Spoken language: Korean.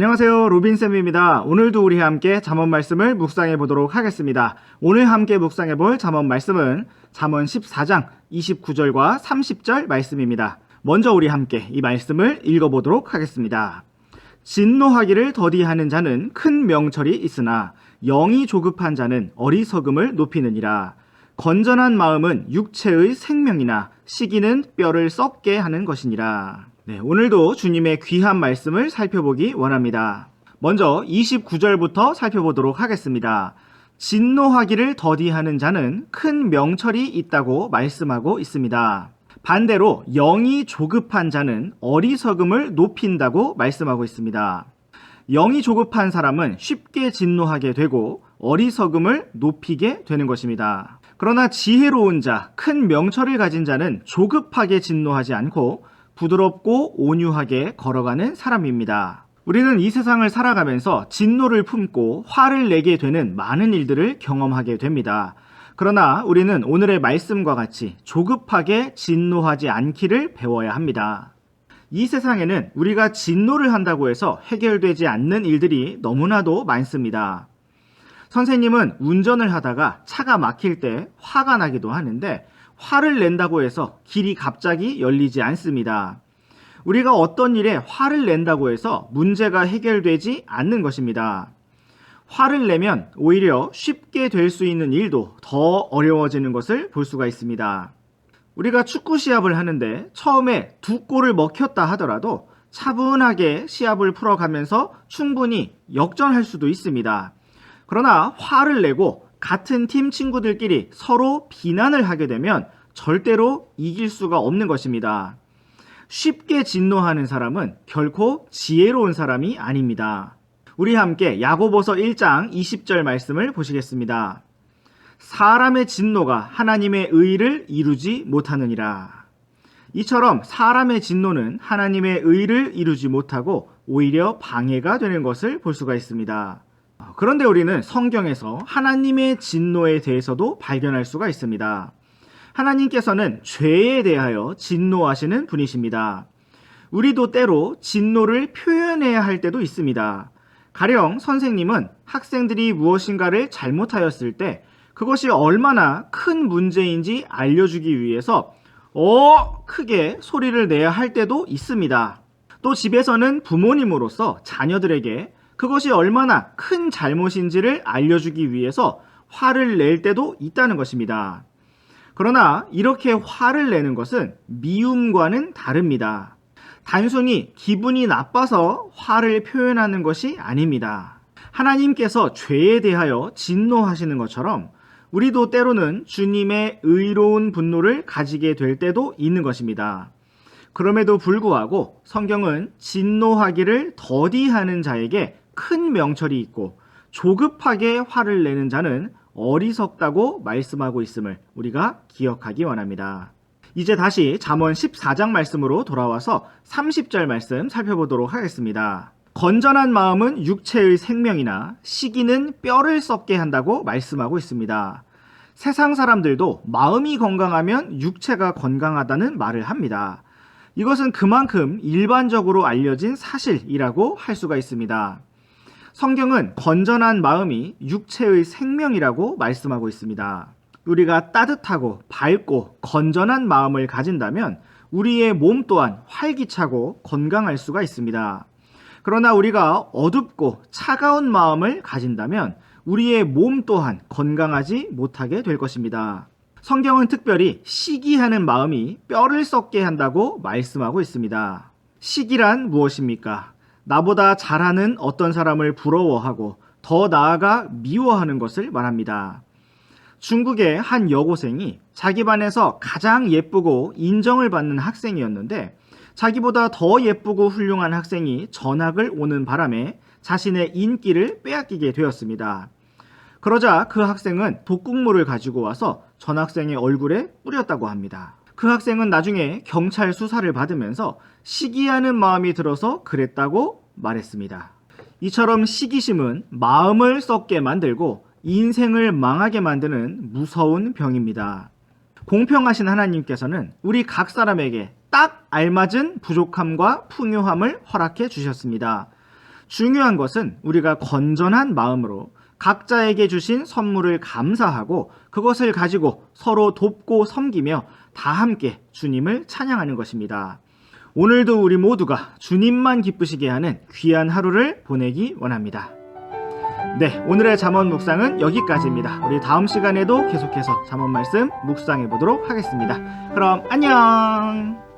안녕하세요, 로빈쌤입니다. 오늘도 우리 함께 잠언 말씀을 묵상해 보도록 하겠습니다. 오늘 함께 묵상해 볼 잠언 말씀은 잠언 14장 29절과 30절 말씀입니다. 먼저 우리 함께 이 말씀을 읽어보도록 하겠습니다. 진노하기를 더디하는 자는 큰 명철이 있으나 영이 조급한 자는 어리석음을 높이느니라. 건전한 마음은 육체의 생명이나 시기는 뼈를 썩게 하는 것이니라. 오늘도 주님의 귀한 말씀을 살펴보기 원합니다. 먼저 29절부터 살펴보도록 하겠습니다. 진노하기를 더디하는 자는 큰 명철이 있다고 말씀하고 있습니다. 반대로 영이 조급한 자는 어리석음을 높인다고 말씀하고 있습니다. 영이 조급한 사람은 쉽게 진노하게 되고 어리석음을 높이게 되는 것입니다. 그러나 지혜로운 자, 큰 명철을 가진 자는 조급하게 진노하지 않고 부드럽고 온유하게 걸어가는 사람입니다. 우리는 이 세상을 살아가면서 진노를 품고 화를 내게 되는 많은 일들을 경험하게 됩니다. 그러나 우리는 오늘의 말씀과 같이 조급하게 진노하지 않기를 배워야 합니다. 이 세상에는 우리가 진노를 한다고 해서 해결되지 않는 일들이 너무나도 많습니다. 선생님은 운전을 하다가 차가 막힐 때 화가 나기도 하는데 화를 낸다고 해서 길이 갑자기 열리지 않습니다. 우리가 어떤 일에 화를 낸다고 해서 문제가 해결되지 않는 것입니다. 화를 내면 오히려 쉽게 될 수 있는 일도 더 어려워지는 것을 볼 수가 있습니다. 우리가 축구 시합을 하는데 처음에 2골을 먹혔다 하더라도 차분하게 시합을 풀어가면서 충분히 역전할 수도 있습니다. 그러나 화를 내고 같은 팀 친구들끼리 서로 비난을 하게 되면 절대로 이길 수가 없는 것입니다. 쉽게 진노하는 사람은 결코 지혜로운 사람이 아닙니다. 우리 함께 야고보서 1장 20절 말씀을 보시겠습니다. 사람의 진노가 하나님의 의를 이루지 못하느니라. 이처럼 사람의 진노는 하나님의 의를 이루지 못하고 오히려 방해가 되는 것을 볼 수가 있습니다. 그런데 우리는 성경에서 하나님의 진노에 대해서도 발견할 수가 있습니다. 하나님께서는 죄에 대하여 진노하시는 분이십니다. 우리도 때로 진노를 표현해야 할 때도 있습니다. 가령 선생님은 학생들이 무엇인가를 잘못하였을 때 그것이 얼마나 큰 문제인지 알려주기 위해서 크게 소리를 내야 할 때도 있습니다. 또 집에서는 부모님으로서 자녀들에게 그것이 얼마나 큰 잘못인지를 알려주기 위해서 화를 낼 때도 있다는 것입니다. 그러나 이렇게 화를 내는 것은 미움과는 다릅니다. 단순히 기분이 나빠서 화를 표현하는 것이 아닙니다. 하나님께서 죄에 대하여 진노하시는 것처럼 우리도 때로는 주님의 의로운 분노를 가지게 될 때도 있는 것입니다. 그럼에도 불구하고 성경은 진노하기를 더디하는 자에게 큰 명철이 있고 조급하게 화를 내는 자는 어리석다고 말씀하고 있음을 우리가 기억하기 원합니다. 이제 다시 잠언 14장 말씀으로 돌아와서 30절 말씀 살펴보도록 하겠습니다. 건전한 마음은 육체의 생명이나 시기는 뼈를 썩게 한다고 말씀하고 있습니다. 세상 사람들도 마음이 건강하면 육체가 건강하다는 말을 합니다. 이것은 그만큼 일반적으로 알려진 사실이라고 할 수가 있습니다. 성경은 건전한 마음이 육체의 생명이라고 말씀하고 있습니다. 우리가 따뜻하고 밝고 건전한 마음을 가진다면 우리의 몸 또한 활기차고 건강할 수가 있습니다. 그러나 우리가 어둡고 차가운 마음을 가진다면 우리의 몸 또한 건강하지 못하게 될 것입니다. 성경은 특별히 시기하는 마음이 뼈를 썩게 한다고 말씀하고 있습니다. 시기란 무엇입니까? 나보다 잘하는 어떤 사람을 부러워하고 더 나아가 미워하는 것을 말합니다. 중국의 한 여고생이 자기 반에서 가장 예쁘고 인정을 받는 학생이었는데 자기보다 더 예쁘고 훌륭한 학생이 전학을 오는 바람에 자신의 인기를 빼앗기게 되었습니다. 그러자 그 학생은 독극물을 가지고 와서 전학생의 얼굴에 뿌렸다고 합니다. 그 학생은 나중에 경찰 수사를 받으면서 시기하는 마음이 들어서 그랬다고 말했습니다. 이처럼 시기심은 마음을 썩게 만들고 인생을 망하게 만드는 무서운 병입니다. 공평하신 하나님께서는 우리 각 사람에게 딱 알맞은 부족함과 풍요함을 허락해 주셨습니다. 중요한 것은 우리가 건전한 마음으로 각자에게 주신 선물을 감사하고 그것을 가지고 서로 돕고 섬기며 다 함께 주님을 찬양하는 것입니다. 오늘도 우리 모두가 주님만 기쁘시게 하는 귀한 하루를 보내기 원합니다. 네, 오늘의 잠언 묵상은 여기까지입니다. 우리 다음 시간에도 계속해서 잠언 말씀 묵상해 보도록 하겠습니다. 그럼 안녕!